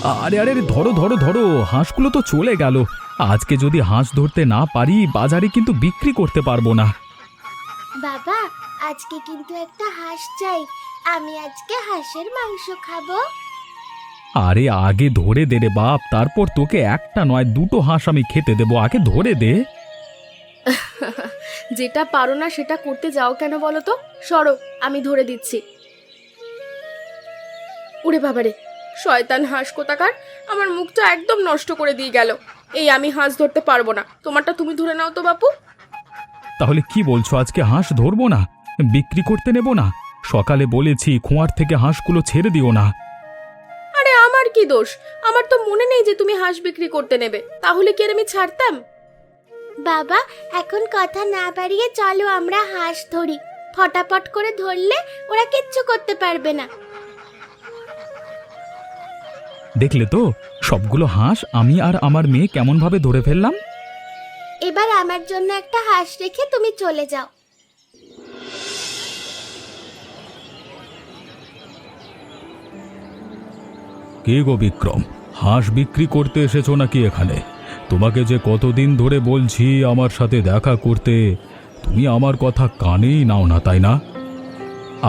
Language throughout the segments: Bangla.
আরে আরে আরে, ধরো ধরো ধরো, হাঁসগুলো তো চলে গেল। আজকে যদি হাঁস ধরতে না পারি বাজারে কিন্তু বিক্রি করতে পারবো না। বাবা, আজকে কিন্তু একটা হাঁস চাই। আমি আজকে হাঁসের মাংস খাবো। আরে আগে ধরে দে রে বাপ, তারপর তোকে একটা নয় দুটো হাঁস আমি খেতে দেবো, আগে ধরে দে। যেটা পারো না সেটা করতে যাও কেন বলো তো? সরো, আমি ধরে দিচ্ছি। ওরে বাবারে, শয়তান হাঁস কোথাকার আমার মুখটা একদম নষ্ট করে দিয়ে গেল। এই আমি হাঁস ধরতে পারবো না, তোমারটা তুমি ধরে নাও তো বাপু। তাহলে কি বলছো, আজকে হাঁস ধরবো না, বিক্রি করতে নেব না? সকালে বলেছি খোঁয়ার থেকে হাঁসগুলো ছেড়ে দিও না। আরে আমার কি দোষ? আমার তো মনে নেই যে তুমি হাঁস বিক্রি করতে নেবে, তাহলে কি আর আমি ছাড়তাম? বাবা, এখন কথা না বাড়িয়ে চলো আমরা হাঁস ধরি। ফটাফট করে ধরলে ওরা কিচ্ছু করতে পারবে না। দেখলে তো, সবগুলো হাঁস আমি আর আমার মেয়ে কেমন ভাবে ধরে ফেললাম। এবার আমার জন্য একটা হাঁস রেখে তুমি চলে যাও। কে গো বিক্রম, হাঁস বিক্রি করতে এসেছো নাকি এখানে? তোমাকে যে কতদিন ধরে বলছি আমার সাথে দেখা করতে, তুমি আমার কথা কানেই নাও না, তাই না?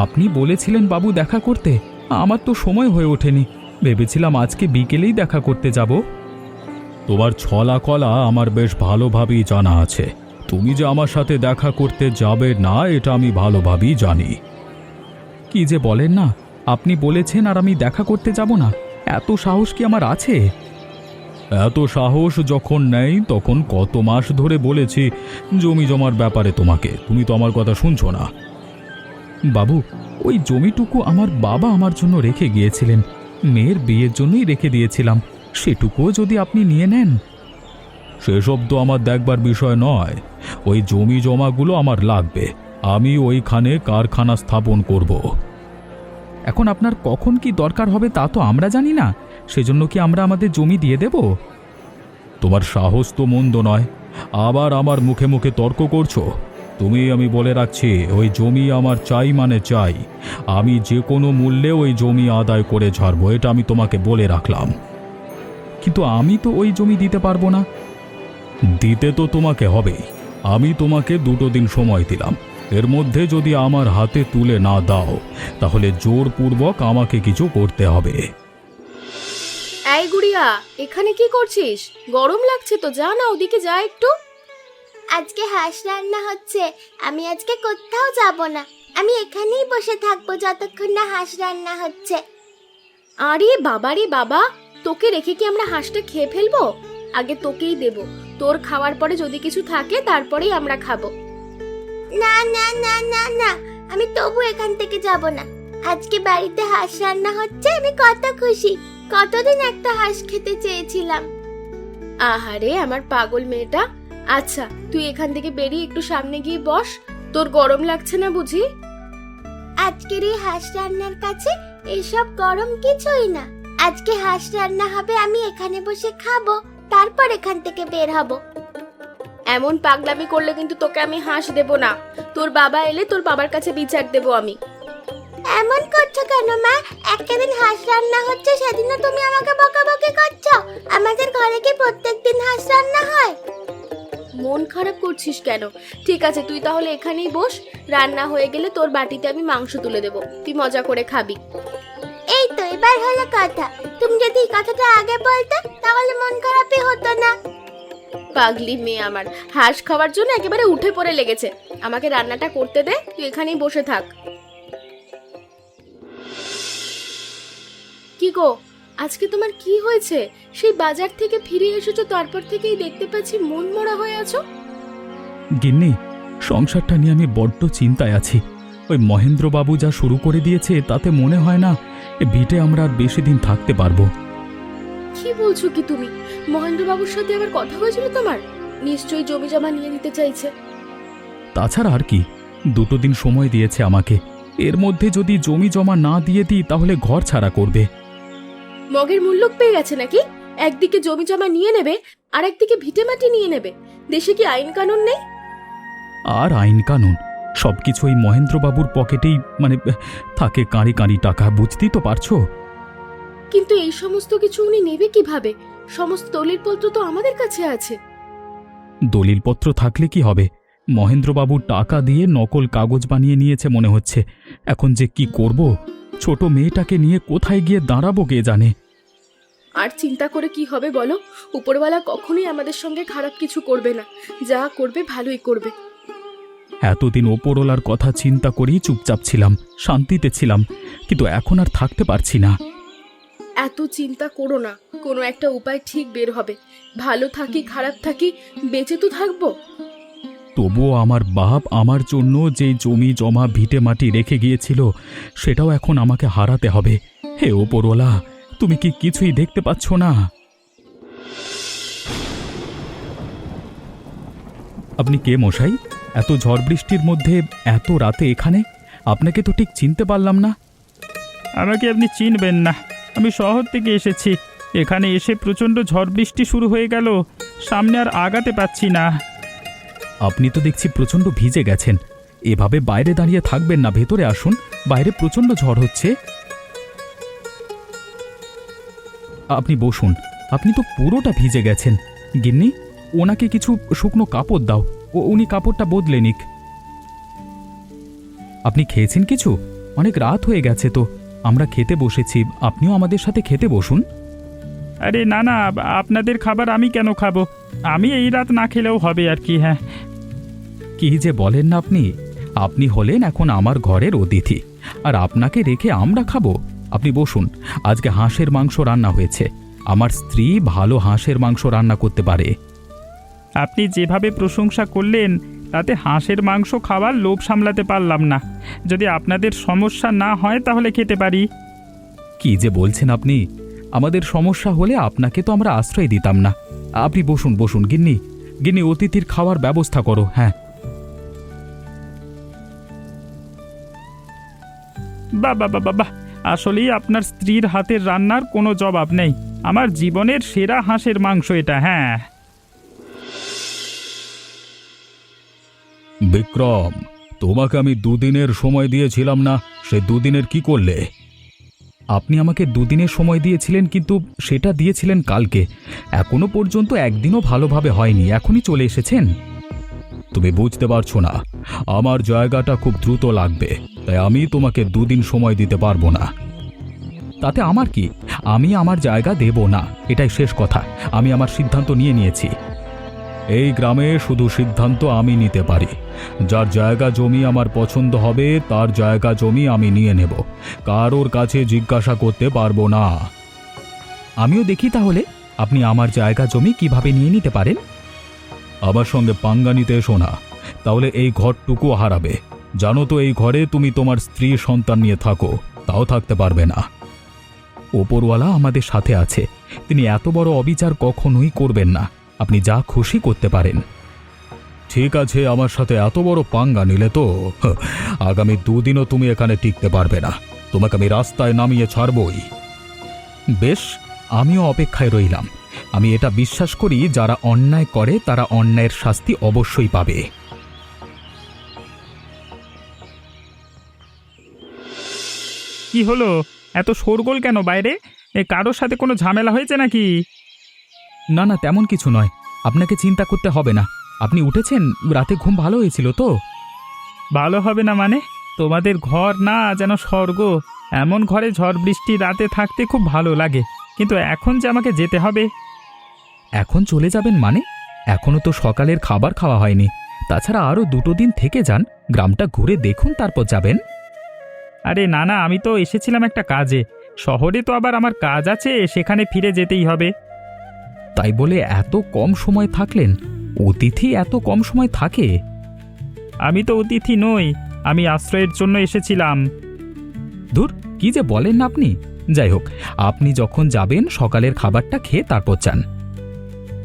আপনি বলেছিলেন বাবু দেখা করতে, আমার তো সময় হয়ে ওঠেনি। ভেবেছিলাম আজকে বিকেলেই দেখা করতে যাব। তোমার ছলা কলা আমার বেশ ভালোভাবেই জানা আছে। তুমি যে আমার সাথে দেখা করতে যাবে না এটা আমি ভালোভাবেই জানি। কি যে বলেন না, আপনি বলেছেন আর আমি দেখা করতে যাব না? এত সাহস কি আমার আছে? এত সাহস যখন নেই তখন কত মাস ধরে বলেছি জমি জমার ব্যাপারে তোমাকে, তুমি তো আমার কথা শুনছো না। বাবু, ওই জমিটুকু আমার বাবা আমার জন্য রেখে গিয়েছিলেন, মেয়ের বিয়ের জন্যই রেখে দিয়েছিলাম, সেটুকুও যদি আপনি নিয়ে নেন। সেসব তো আমার দেখবার বিষয় নয়। ওই জমি জমাগুলো আমার লাগবে, আমি ওইখানে কারখানা স্থাপন করব। এখন আপনার কখন কি দরকার হবে তা তো আমরা জানি না, সেজন্য কি আমরা আমাদের জমি দিয়ে দেব? তোমার সাহস তো মন্দ নয়, আবার আমার মুখে মুখে তর্ক করছো। আমি বলে রাখছি, ওই জমি আমার চাই মানে চাই। আমি যে কোনো মূল্যে ওই জমি আদায় করে ছাড়বো, এটা আমি তোমাকে বলে রাখলাম। কিন্তু আমি তো ওই জমি দিতে পারবো না। দিতে তো তোমাকে হবেই। আমি তোমাকে 2 দিন সময় দিলাম, এর মধ্যে যদি আমার হাতে তুলে না দাও তাহলে জোরপূর্বক আমাকে কিছু করতে হবে। এই গুড়িয়া, এখানে কি করছিস? গরম লাগছে তো, যা না ওদিকে যা একটু। আজকে হাঁস রান্না হচ্ছে, আমি আজকে কোথাও যাব না। আমি এখানেই বসে থাকবো যতক্ষণ না হাঁস রান্না হচ্ছে। আরে বাবা রে বাবা, তোকে রেখে কি আমরা হাঁসটা খেয়ে ফেলবো? আগে তোকেই দেব, তোর খাওয়ার পরে যদি কিছু থাকে তারপরেই আমরা খাবো। না না না না না, আমি তবু এখান থেকে যাব না। আজকে বাড়িতে হাঁস রান্না হচ্ছে, আমি কত খুশি। কতদিন একটা হাঁস খেতে চেয়েছিলাম। আহারে আমার পাগল মেয়েটা। আচ্ছা, তুই এখান থেকে বেরিয়ে একটু সামনে গিয়ে বস। তোর গরম লাগছে না বুঝি? আজকের এই হাঁস রান্নার কাছে এসব গরম কিছুই না। আজকে হাঁস রান্না হবে, আমি এখানে বসে খাবো, তারপর এখান থেকে বের হব। এমন পাগলামি করলে কিন্তু তোকে আমি হাঁস দেব না। তোর বাবা এলে তোর বাবার কাছে বিচার দেব আমি। এমন করছো কেন মা? একটা দিন হাঁস রান্না হচ্ছে সেদিনও তুমি আমাকে বকাবকি করছো। আমাদের ঘরে কি প্রত্যেকদিন হাঁস রান্না হয়? মন খারাপ করছিস কেন? ঠিক আছে, তুই তাহলে এখানেই বস। রান্না হয়ে গেলে তোর বাটিতে আমি মাংস তুলে দেব, তুই মজা করে খাবি। এই তো এবার হলো কথা। তুমি যদি এই কথাটা আগে বলতে তাহলে মন খারাপই হতো না। পাগলি মেয়ে আমার, হাঁস খাওয়ার জন্য একেবারে উঠে পড়ে লেগেছে। আমাকে রান্নাটা করতে দে, তুই এখানেই বসে থাক। কি গো, আজকে তোমার কি হয়েছে? সেই বাজার থেকে ফিরে এসেছো, তারপর থেকেই দেখতে পাচ্ছি মন মরা হয়ে আছো। গিন্নি, সংসারটা নিয়ে আমি বড্ড চিন্তায় আছি। ওই মহেন্দ্রবাবু যা শুরু করে দিয়েছে তাতে মনে হয় না এ ভিটে আমরা আর বেশি দিন থাকতে পারবো। কি বলছো কি তুমি? মহেন্দ্রবাবুর সাথে আবার কথা হয়েছিল তোমার? নিশ্চয়ই জমি জমা নিয়ে দিতে চাইছে। তাছাড়া আর কি, 2 দিন সময় দিয়েছে আমাকে। এর মধ্যে যদি জমি জমা না দিয়ে দিই তাহলে ঘর ছাড়া করবে। মগের মূল্য পেয়ে গেছে নাকি? একদিকে জমি জমা নিয়ে নেবে আর একদিকে ভিটে মাটি নিয়ে নেবে। দেশে কি আইন কানুন নেই? আর আইন কানুন সবকিছু ওই মহেন্দ্রবাবুর পকেটেই থাকে, কাঁড়ি কাঁড়ি টাকা, বুঝতেই তো পারছো। কিন্তু এই সমস্ত কিছু উনি নেবে কিভাবে? সমস্ত দলিলপত্র তো আমাদের কাছে আছে। দলিলপত্র থাকলে কি হবে? মহেন্দ্রবাবু টাকা দিয়ে নকল কাগজ বানিয়ে নিয়েছে মনে হচ্ছে। এখন যে কি করব? ছোট মেয়েটাকে নিয়ে কোথায় গিয়ে দাঁড়াবো কে জানে। আর চিন্তা করে কি হবে বলো? উপরওয়ালা কখনোই আমাদের সঙ্গে খারাপ কিছু করবে না, যা করবে ভালোই করবে। এতদিন ওপরওয়ালার কথা চিন্তা করেই চুপচাপ ছিলাম, শান্তিতে ছিলাম, কিন্তু এখন আর থাকতে পারছি না। এত চিন্তা করো না, কোনো একটা উপায় ঠিক বের হবে। ভালো থাকি খারাপ থাকি বেঁচে তো থাকবো। তবুও আমার বাপ আমার জন্য যে জমি জমা ভিটে মাটি রেখে গিয়েছিল, সেটাও এখন আমাকে হারাতে হবে। হে ওপরওয়ালা, তুমি কি কিছুই দেখতে পাচ্ছ না? আপনি কে মশাই? এত ঝড় বৃষ্টির মধ্যে এত রাতে এখানে? আপনাকে তো ঠিক চিনতে পারলাম না। আমাকে আপনি চিনবেন না, আমি শহর থেকে এসেছি। এখানে এসে প্রচণ্ড ঝড় বৃষ্টি শুরু হয়ে গেল, সামনে আর আগাতে পারছি না। আপনি তো দেখছি প্রচণ্ড ভিজে গেছেন। এভাবে বাইরে দাঁড়িয়ে থাকবেন না, ভেতরে আসুন, বাইরে প্রচণ্ড ঝড় হচ্ছে। আপনি বসুন, আপনি তো পুরোটা ভিজে গেছেন। গিন্নি, ওনাকে কিছু শুকনো কাপড় দাও, উনি কাপড়টা বদলে নিক। আপনি খেয়েছেন কিছু? অনেক রাত হয়ে গেছে তো, আমরা খেতে বসেছি, আপনিও আমাদের সাথে খেতে বসুন। আরে না না, আপনাদের খাবার আমি কেন খাবো? আমি এই রাত না খেলেও হবে আর কি। হ্যাঁ, কি যে বলেন না আপনি! আপনি হলেন এখন আমার ঘরের অতিথি, আর আপনাকে রেখে আমরা খাবো? আপনি বসুন, আজকে হাঁসের মাংস রান্না হয়েছে। আমার স্ত্রী ভালো হাঁসের মাংস রান্না করতে পারে। আপনি যেভাবে প্রশংসা করলেন তাতে হাঁসের মাংস খাওয়ার লোভ সামলাতে পারলাম না। যদি আপনাদের সমস্যা না হয় তাহলে খেতে পারি। কি যে বলছেন আপনি! আমাদের সমস্যা হলে আপনাকে তো আমরা আশ্রয় দিতাম না। আপনি বসুন বসুন, গিন্নি, গিন্নি, অতিথির খাওয়ার ব্যবস্থা করো। হ্যাঁ, বাহ বাহ বাহ বাহ, আসলেই আপনার স্ত্রীর হাতের রান্নার কোনো জবাব নেই। আমার জীবনের সেরা হাঁসের মাংস এটা। হ্যাঁ, বিক্রম, তোমাকে আমি দুদিনের সময় দিয়েছিলাম না? সে দুদিনের কি করলে? আপনি আমাকে দুদিনের সময় দিয়েছিলেন, কিন্তু সেটা দিয়েছিলেন কালকে। এখনো পর্যন্ত একদিনও ভালোভাবে হয়নি, এখনই চলে এসেছেন। তুমি বুঝতে পারছো না, আমার জায়গাটা খুব দ্রুত লাগবে, তাই আমি তোমাকে দুদিন সময় দিতে পারবো না। তাতে আমার কি? আমি আমার জায়গা দেব না, এটাই শেষ কথা। আমি আমার সিদ্ধান্ত নিয়ে নিয়েছি। এই গ্রামে শুধু সিদ্ধান্ত আমি নিতে পারি। যার জায়গা জমি আমার পছন্দ হবে তার জায়গা জমি আমি নিয়ে নেব, কারোর কাছে জিজ্ঞাসা করতে পারবো না। আমিও দেখি তাহলে আপনি আমার জায়গা জমি কিভাবে নিয়ে নিতে পারেন। আমার সঙ্গে পাঙ্গা নিতে এসো না, তাহলে এই ঘরটুকু হারাবে। জানো তো, এই ঘরে তুমি তোমার স্ত্রী সন্তান নিয়ে থাকো, তাও থাকতে পারবে না। ওপরওয়ালা আমাদের সাথে আছে, তিনি এত বড় অবিচার কখনোই করবেন না। আপনি যা খুশি করতে পারেন। ঠিক আছে, আমার সাথে এত বড় পাঙ্গা নিলে তো আগামী দুদিনও তুমি এখানে টিকতে পারবে না। তোমাকে আমি রাস্তায় নামিয়ে ছাড়বই। বেশ, আমিও অপেক্ষায় রইলাম। আমি এটা বিশ্বাস করি, যারা অন্যায় করে তারা অন্যায়ের শাস্তি অবশ্যই পাবে। কি হলো? এত শোরগোল কেন বাইরে? কারোর সাথে কোনো ঝামেলা হয়েছে নাকি? না না, তেমন কিছু নয়। আপনাকে চিন্তা করতে হবে না। আপনি উঠেছেন? রাতে ঘুম ভালো হয়েছিল তো? ভালো হবে না মানে? তোমাদের ঘর না যেন স্বর্গ। এমন ঘরে ঝড় বৃষ্টি রাতে থাকতে খুব ভালো লাগে, কিন্তু এখন যে আমাকে যেতে হবে। এখন চলে যাবেন মানে? এখনো তো সকালের খাবার খাওয়া হয়নি। তাছাড়া আরও 2 দিন থেকে যান, গ্রামটা ঘুরে দেখুন, তারপর যাবেন। আরে না না, আমি তো এসেছিলাম একটা কাজে। শহরে তো আবার আমার কাজ আছে, সেখানে ফিরে যেতেই হবে। তাই বলে এত কম সময় থাকলেন? অতিথি এত কম সময় থাকে? আমি তো অতিথি নই, আমি আশ্রয়ের জন্য এসেছিলাম। ধুর, কি যে বলেন না আপনি! যাই হোক, আপনি যখন যাবেন সকালের খাবারটা খেয়ে তারপর যান।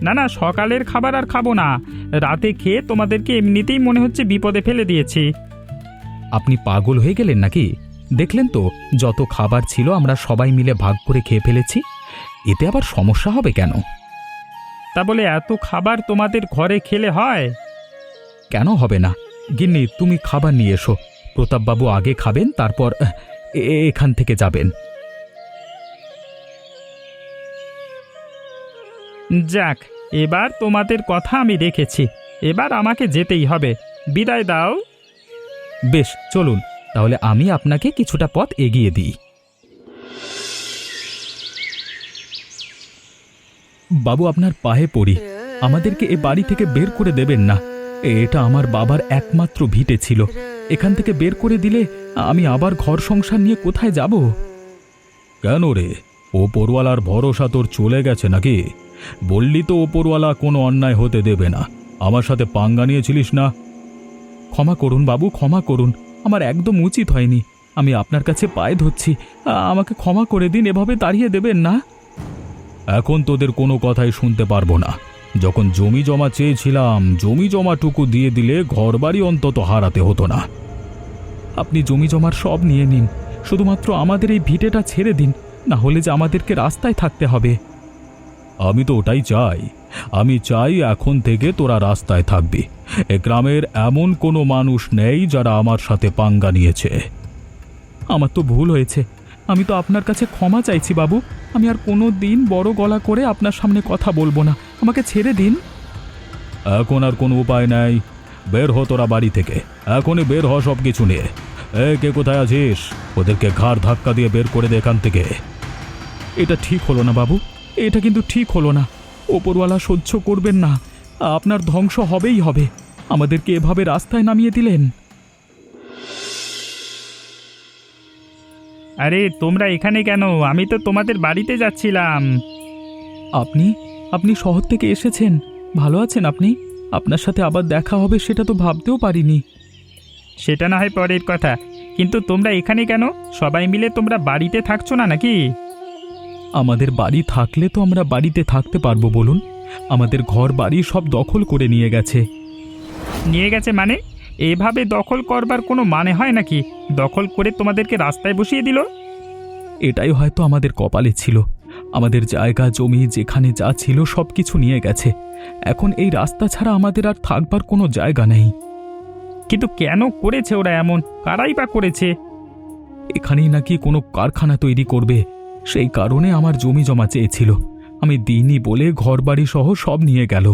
না না, সকালের খাবার আর খাবো না। রাতে খেয়ে তোমাদেরকে এমনিতেই মনে হচ্ছে বিপদে ফেলে দিয়েছি। আপনি পাগল হয়ে গেলেন নাকি? দেখলেন তো, যত খাবার ছিল আমরা সবাই মিলে ভাগ করে খেয়ে ফেলেছি। এতে আবার সমস্যা হবে কেন? তা বলে এত খাবার তোমাদের ঘরে খেলে হয়? কেন হবে না? গিন্নি, তুমি খাবার নিয়ে এসো। প্রতাপবাবু আগে খাবেন, তারপর এখান থেকে যাবেন। যাক, এবার তোমাদের কথা আমি রেখেছি। এবার আমাকে যেতেই হবে। বিদায় দাও। বেশ, চলুন, তাহলে আমি আপনাকে কিছুটা পথ এগিয়ে দিই। বাবু, আপনার পায়ে পড়ি, আমাদেরকে এ বাড়ি থেকে বের করে দেবেন না। এটা আমার বাবার একমাত্র ভিটে ছিল। এখান থেকে বের করে দিলে আমি আবার ঘর সংসার নিয়ে কোথায় যাব? কেন রে, ওপরওয়ালার ভরসা তোর চলে গেছে নাকি? বললি তো ওপরওয়ালা কোনো অন্যায় হতে দেবে না। আমার সাথে পাঙ্গা নিয়েছিলিস না? ক্ষমা করুন বাবু, ক্ষমা করুন, আমার একদম উচিত হয়নি। আমি আপনার কাছে পায়ে ধরছি, আমাকে ক্ষমা করে দিন, এভাবে তাড়িয়ে দেবেন না। এখন তোদের কোনো কথাই শুনতে পারবো না। যখন জমি জমা চেয়েছিলাম, জমি জমাটুকু দিয়ে দিলে ঘরবাড়ি অন্তত হারাতে হতো না। আপনি জমি জমার সব নিয়ে নিন, শুধুমাত্র আমাদের এই ভিটেটা ছেড়ে দিন, না হলে যে আমাদেরকে রাস্তায় থাকতে হবে। আমি তো ওটাই চাই। আমি চাই এখন থেকে তোরা রাস্তায় থাকবি। এ গ্রামের এমন কোনো মানুষ নেই যারা আমার সাথে পাঙ্গা নিয়েছে। আমার তো ভুল হয়েছে, আমি তো আপনার কাছে ক্ষমা চাইছি বাবু। আমি আর কোনো দিন বড় গলা করে আপনার সামনে কথা বলবো না, আমাকে ছেড়ে দিন। এখন আর কোনো উপায় নাই। বের হ তোরা বাড়ি থেকে, এখনই বের হ সব কিছু নিয়ে। কে কোথায় আছিস? ওদেরকে ঘাড় ধাক্কা দিয়ে বের করে দে এখান থেকে। এটা ঠিক হলো না বাবু, এটা কিন্তু ঠিক হলো না। ওপরওয়ালা সহ্য করবেন না, আপনার ধ্বংস হবেই হবে। আমাদেরকে এভাবে রাস্তায় নামিয়ে দিলেন। আরে তোমরা এখানে কেন? আমি তো তোমাদের বাড়িতে যাচ্ছিলাম। আপনি আপনি শহর থেকে এসেছেন? ভালো আছেন আপনি? আপনার সাথে আবার দেখা হবে সেটা তো ভাবতেও পারিনি। সেটা না হয় পরের কথা, কিন্তু তোমরা এখানে কেন? সবাই মিলে তোমরা বাড়িতে থাকছো না নাকি? আমাদের বাড়ি থাকলে তো আমরা বাড়িতে থাকতে পারবো বলুন? আমাদের ঘর বাড়ি সব দখল করে নিয়ে গেছে। নিয়ে গেছে মানে? এভাবে দখল করবার কোনো মানে হয় নাকি? দখল করে তোমাদেরকে রাস্তায় বসিয়ে দিল। এটাই হয়তো আমাদের কপালে ছিল। আমাদের জায়গা জমি যেখানে যা ছিল সব কিছু নিয়ে গেছে। এখন এই রাস্তা ছাড়া আমাদের আর থাকবার কোনো জায়গা নেই। কিন্তু কেন করেছে ওরা এমন? কারাই বা করেছে? এখানেই নাকি কোনো কারখানা তৈরি করবে, সেই কারণে আমার জমি জমা চেয়েছিল। আমি দিইনি বলে ঘরবাড়ি সহ সব নিয়ে গেল।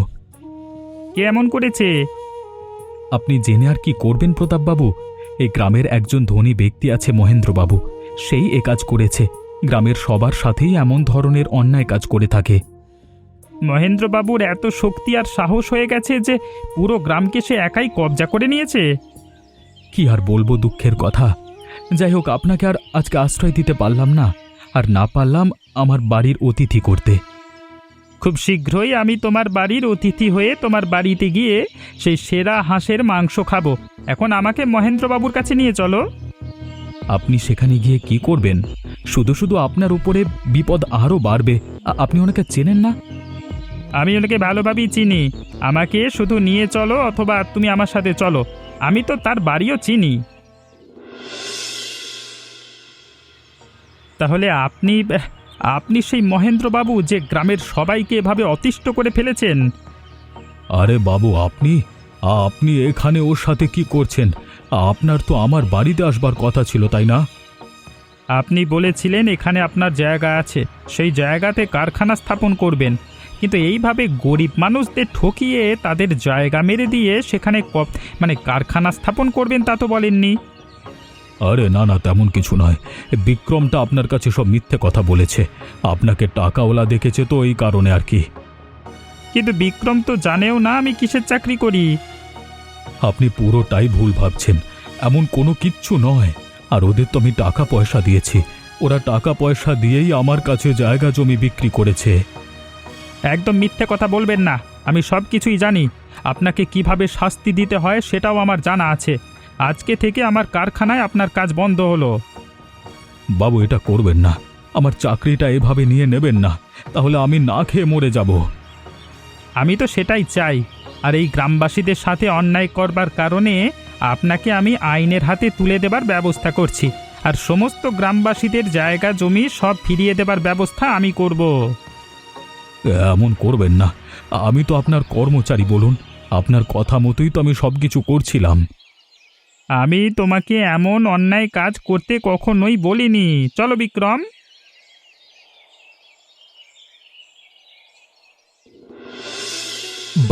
কে এমন করেছে? আপনি জেনে আর কি করবেন প্রতাপবাবু? এই গ্রামের একজন ধনী ব্যক্তি আছে, মহেন্দ্রবাবু। সেই এ কাজ করেছে। গ্রামের সবার সাথেই এমন ধরনের অন্যায় কাজ করে থাকে। মহেন্দ্রবাবুর এত শক্তি আর সাহস হয়ে গেছে যে পুরো গ্রামকে সে একাই কবজা করে নিয়েছে। কি আর বলবো, দুঃখের কথা। যাই হোক, আপনাকে আর আজকে আশ্রয় দিতে পারলাম না, আর না পারলাম আমার বাড়ির অতিথি করতে। খুব শীঘ্রই আমি তোমার বাড়ির অতিথি হয়ে তোমার বাড়িতে গিয়ে সেই সেরা হাঁসের মাংস খাবো। এখন আমাকে মহেন্দ্রবাবুর কাছে নিয়ে চলো। আপনি সেখানে গিয়ে কি করবেন? শুধু শুধু আপনার উপরে বিপদ আরও বাড়বে। আপনি ওনাকে চেনেন না? আমি ওনাকে ভালোভাবেই চিনি। আমাকে শুধু নিয়ে চলো, অথবা তুমি আমার সাথে চলো। আমি তো তার বাড়িও চিনি। তাহলে আপনি আপনি সেই মহেন্দ্রবাবু যে গ্রামের সবাইকে এভাবে অতিষ্ঠ করে ফেলেছেন? আরে বাবু, আপনি আপনি এখানে ওর সাথে কি করছেন? আপনার তো আমার বাড়িতে আসবার কথা ছিল, তাই না? আপনি বলেছিলেন এখানে আপনার জায়গা আছে, সেই জায়গাতে কারখানা স্থাপন করবেন, কিন্তু এইভাবে গরিব মানুষদের ঠকিয়ে তাদের জায়গা মেরে দিয়ে সেখানে কারখানা স্থাপন করবেন তা তো বলেননি। আরে না না, তেমন কিছু নয়। বিক্রমটা আপনার কাছে সব মিথ্যে কথা বলেছে। আপনাকে টাকাওয়ালা দেখেছে তো, এই কারণে আর কি। কিন্তু বিক্রম তো জানেও না আমি কিসের চাকরি করি। আপনি পুরোটাই ভুল ভাবছেন, এমন কোনো কিচ্ছু নয়। আর ওদের তো আমি টাকা পয়সা দিয়েছি, ওরা টাকা পয়সা দিয়েই আমার কাছে জায়গা জমি বিক্রি করেছে। একদম মিথ্যে কথা বলবেন না, আমি সব কিছুই জানি। আপনাকে কিভাবে শাস্তি দিতে হয় সেটাও আমার জানা আছে। আজকে থেকে আমার কারখানায় আপনার কাজ বন্ধ হলো। বাবু, এটা করবেন না। আমার চাকরিটা এভাবে নিয়ে নেবেন না, তাহলে আমি না খেয়ে মরে যাব। আমি তো সেটাই চাই। আর এই গ্রামবাসীদের সাথে অন্যায় করবার কারণে আপনাকে আমি আইনের হাতে তুলে দেবার ব্যবস্থা করছি, আর সমস্ত গ্রামবাসীদের জায়গা জমি সব ফিরিয়ে দেবার ব্যবস্থা আমি করব। এমন করবেন না, আমি তো আপনার কর্মচারী বলুন। আপনার কথা মতোই তো আমি সব কিছু করছিলাম। আমি তোমাকে এমন অন্যায় কাজ করতে কখনোই বলিনি। চলো বিক্রম।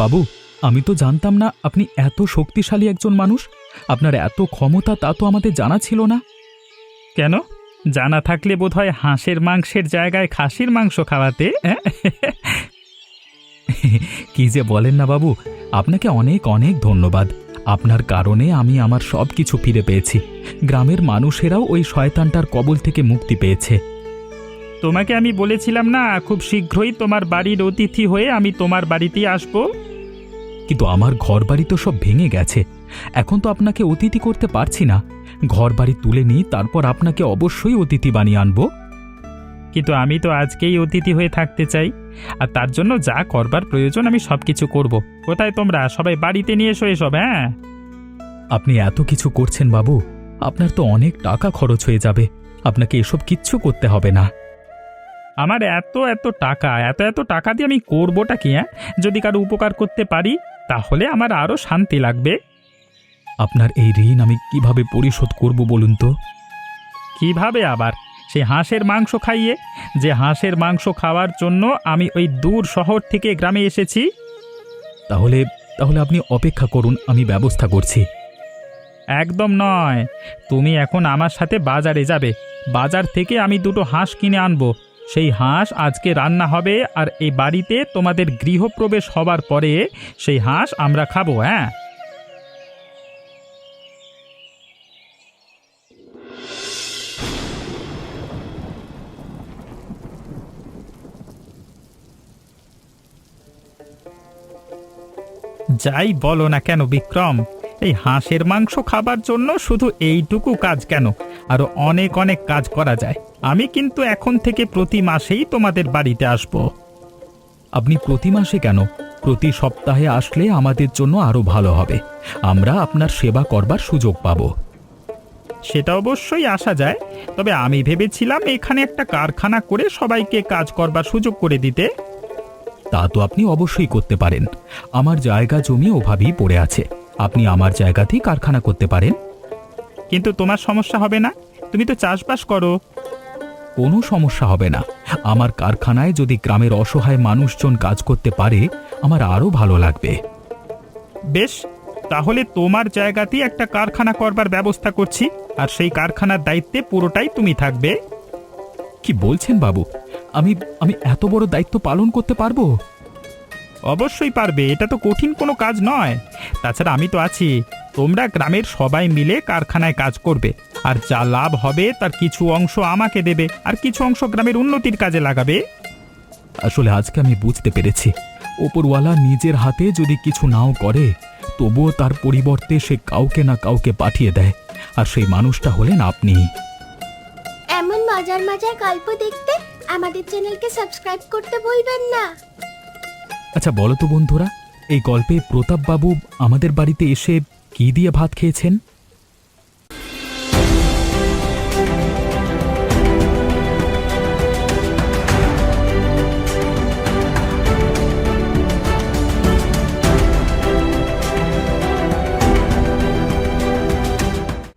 বাবু, আমি তো জানতাম না আপনি এত শক্তিশালী একজন মানুষ। আপনার এত ক্ষমতা তা তো আমাদের জানা ছিল না। কেন? জানা থাকলে বোধহয় হাঁসের মাংসের জায়গায় খাসির মাংস খাওয়াতে, হ্যাঁ? কি যে বলেন না বাবু, আপনাকে অনেক অনেক ধন্যবাদ। আপনার কারণে আমি আমার সব কিছু ফিরে পেয়েছি। গ্রামের মানুষেরাও ওই শয়তানটার কবল থেকে মুক্তি পেয়েছে। তোমাকে আমি বলেছিলাম না খুব শীঘ্রই তোমার বাড়ির অতিথি হয়ে আমি তোমার বাড়িতেই আসবো। কিন্তু আমার ঘরবাড়ি তো সব ভেঙে গেছে। এখন তো আপনাকে অতিথি করতে পারছি না। ঘরবাড়ি তুলে নিই, তারপর আপনাকে অবশ্যই অতিথি বানিয়ে আনবো। কিন্তু আমি তো আজকেই অতিথি হয়ে থাকতে চাই, আর তার জন্য যা করবার প্রয়োজন আমি সব কিছু করব। কোথায় তোমরা সবাই? বাড়িতে নিয়ে এসো এসব। হ্যাঁ, আপনি এত কিছু করছেন বাবু, আপনার তো অনেক টাকা খরচ হয়ে যাবে। আপনাকে এসব কিচ্ছু করতে হবে না। আমার এত এত টাকা দিয়ে আমি করবোটা কি? হ্যাঁ, যদি কারো উপকার করতে পারি তাহলে আমার আরও শান্তি লাগবে। আপনার এই ঋণ আমি কিভাবে পরিশোধ করব বলুন তো? কিভাবে আবার? সেই হাঁসের মাংস খাইয়ে। যে হাঁসের মাংস খাওয়ার জন্য আমি ওই দূর শহর থেকে গ্রামে এসেছি। তাহলে তাহলে আপনি অপেক্ষা করুন, আমি ব্যবস্থা করছি। একদম নয়, তুমি এখন আমার সাথে বাজারে যাবে। বাজার থেকে আমি দুটো হাঁস কিনে আনবো। সেই হাঁস আজকে রান্না হবে, আর এই বাড়িতে তোমাদের গৃহপ্রবেশ হবার পরে সেই হাঁস আমরা খাবো। হ্যাঁ, যাই বলো না কেন বিক্রম, এই হাঁসের মাংস খাবার জন্য শুধু এইটুকু কাজ কেন, আরো অনেক অনেক কাজ করা যায়। আমি কিন্তু এখন থেকে প্রতি মাসেই তোমাদের বাড়িতে আসব। আপনি প্রতি মাসে কেন, প্রতি সপ্তাহে আসলে আমাদের জন্য আরো ভালো হবে। আমরা আপনার সেবা করবার সুযোগ পাব। সেটা অবশ্যই আসা যায়, তবে আমি ভেবেছিলাম এখানে একটা কারখানা করে সবাইকে কাজ করবার সুযোগ করে দিতে। তা তো আপনি অবশ্যই করতে পারেন। আমার জায়গা জমি ওভাবেই পড়ে আছে, আপনি আমার জায়গাতেই কারখানা করতে পারেন। কিন্তু তোমার সমস্যা হবে না? তুমি তো চাষবাস করো। কোনো সমস্যা হবে না। আমার কারখানায় যদি গ্রামের অসহায় মানুষজন কাজ করতে পারে, আমার আরো ভালো লাগবে। বেশ, তাহলে তোমার জায়গাতেই একটা কারখানা করবার ব্যবস্থা করছি, আর সেই কারখানার দায়িত্বে পুরোটাই তুমি থাকবে। কি বলছেন বাবু? আমি আমি এত বড় দায়িত্ব পালন করতে পারবো? অবশ্যই পারবে, এটা তো কঠিন কোনো কাজ নয়। তাছাড়া আমি তো আছি। তোমরা গ্রামের সবাই মিলে কারখানায় কাজ করবে, আর যা লাভ হবে তার কিছু অংশ আমাকে দেবে, আর কিছু অংশ গ্রামের উন্নতির কাজে লাগাবে। আসলে আজকে আমি বুঝতে পেরেছি, ওপরওয়ালা নিজের হাতে যদি কিছু নাও করে, তবুও তার পরিবর্তে সে কাউকে না কাউকে পাঠিয়ে দেয়, আর সেই মানুষটা হলেন আপনি। এমন মজার মজার গল্প দেখতে আমাদের চ্যানেলকে সাবস্ক্রাইব করতে ভুলবেন না। আচ্ছা বলো তো বন্ধুরা, এই গল্পে প্রতাপবাবু আমাদের বাড়িতে এসে কি দিয়ে ভাত খেয়েছেন?